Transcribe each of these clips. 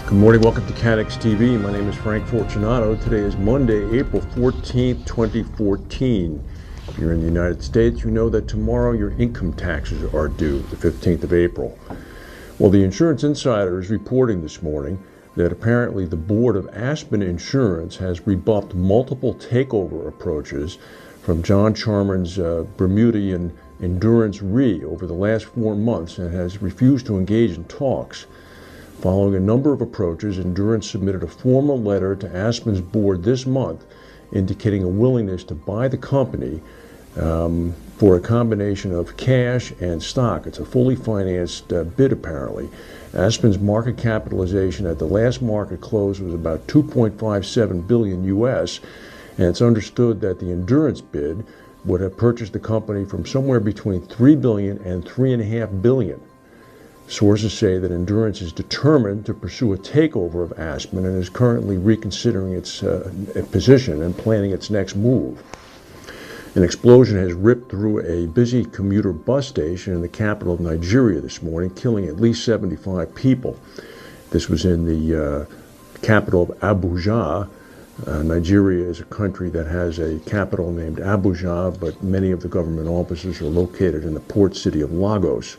Good morning, welcome to CATEX TV. My name is Frank Fortunato. Today is Monday, April 14th, 2014. If you're in the United States, you know that tomorrow your income taxes are due, the 15th of April. Well, the Insurance Insider is reporting this morning that apparently the board of Aspen Insurance has rebuffed multiple takeover approaches from John Charman's Bermudian Endurance Re over the last 4 months and has refused to engage in talks. Following a number of approaches, Endurance submitted a formal letter to Aspen's board this month indicating a willingness to buy the company for a combination of cash and stock. It's a fully financed bid, apparently. Aspen's market capitalization at the last market close was about $2.57 billion US, and it's understood that the Endurance bid would have purchased the company from somewhere between $3 billion and $3.5 billion. Sources say that Endurance is determined to pursue a takeover of Aspen and is currently reconsidering its position and planning its next move. An explosion has ripped through a busy commuter bus station in the capital of Nigeria this morning, killing at least 75 people. This was in the capital of Abuja. Nigeria is a country that has a capital named Abuja, but many of the government offices are located in the port city of Lagos.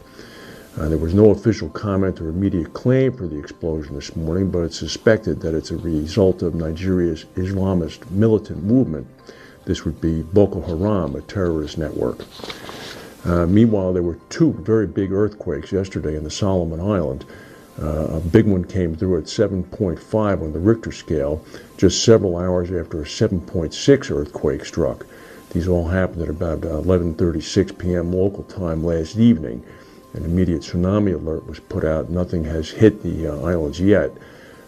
There was no official comment or immediate claim for the explosion this morning, but it's suspected that it's a result of Nigeria's Islamist militant movement. This would be Boko Haram, a terrorist network. Meanwhile, there were 2 very big earthquakes yesterday in the Solomon Islands. A big one came through at 7.5 on the Richter scale, just several hours after a 7.6 earthquake struck. These all happened at about 11:36 p.m. local time last evening. An immediate tsunami alert was put out. Nothing has hit the islands yet.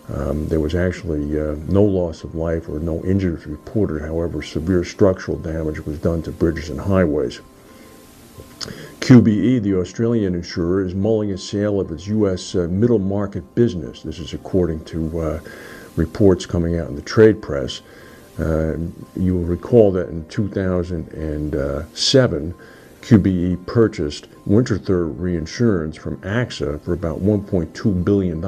There was actually no loss of life or no injuries reported. However, severe structural damage was done to bridges and highways. QBE, the Australian insurer, is mulling a sale of its U.S. middle market business. This is according to reports coming out in the trade press. You will recall that in 2007, QBE purchased Winter reinsurance from AXA for about $1.2 billion.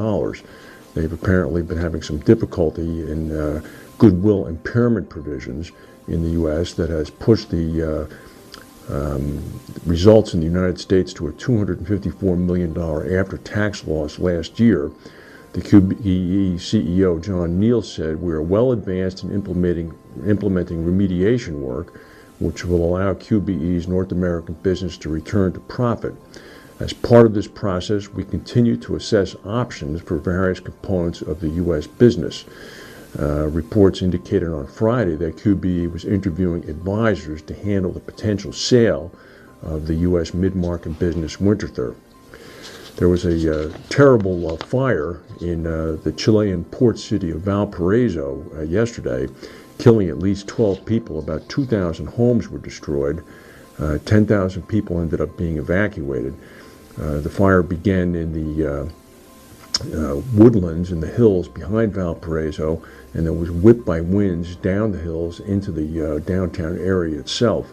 They've apparently been having some difficulty in goodwill impairment provisions in the U.S. that has pushed the results in the United States to a $254 million after-tax loss last year. The QBE CEO, John Neal, said, "We are well advanced in implementing remediation work, which will allow QBE's North American business to return to profit. As part of this process, we continue to assess options for various components of the U.S. business." Reports indicated on Friday that QBE was interviewing advisors to handle the potential sale of the U.S. mid-market business Winter. There was a terrible fire in the Chilean port city of Valparaiso yesterday, killing at least 12 people. About 2,000 homes were destroyed. 10,000 people ended up being evacuated. The fire began in the woodlands in the hills behind Valparaiso, and then was whipped by winds down the hills into the downtown area itself.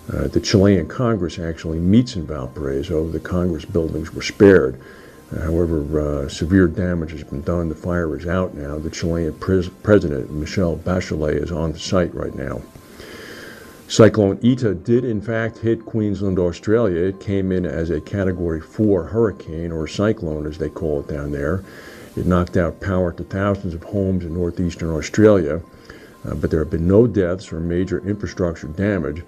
The Chilean Congress actually meets in Valparaiso. The Congress buildings were spared. However, severe damage has been done. The fire is out now. The Chilean President, Michelle Bachelet, is on the site right now. Cyclone Ita did, in fact, hit Queensland, Australia. It came in as a Category 4 hurricane, or cyclone, as they call it down there. It knocked out power to thousands of homes in northeastern Australia, but there have been no deaths or major infrastructure damage.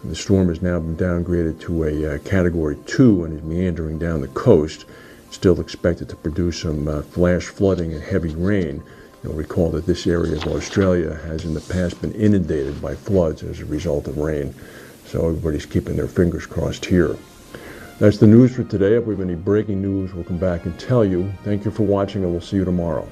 The storm has now been downgraded to a Category 2 and is meandering down the coast. Still expected to produce some flash flooding and heavy rain. You'll recall that this area of Australia has in the past been inundated by floods as a result of rain. So everybody's keeping their fingers crossed here. That's the news for today. If we have any breaking news, we'll come back and tell you. Thank you for watching, and we'll see you tomorrow.